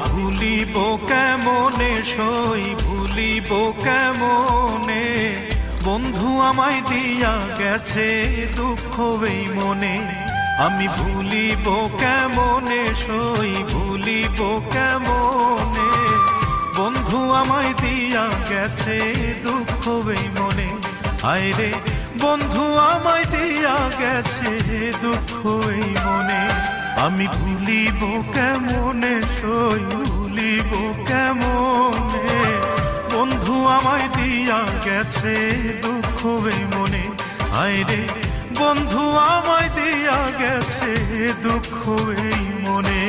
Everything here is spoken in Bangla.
ভুলিব কেমনে সই ভুলিব কেমনে, বন্ধু আমায় দিয়া গেছে দুঃখ এই মনে। আমি ভুলিব কেমনে সই ভুলিব কেমনে, বন্ধু আমায় দিয়া গেছে দুঃখ এই মনে। আয়রে বন্ধু আমায় দিয়া গেছে দুঃখ এই মনে। আমি ভুলিব কেমনে সই ভুলিব কেমনে, বন্ধু আমায় দিয়া গেছে দুঃখ এই মনে। আয়রে বন্ধু আমায় দিয়া গেছে দুঃখ এই মনে।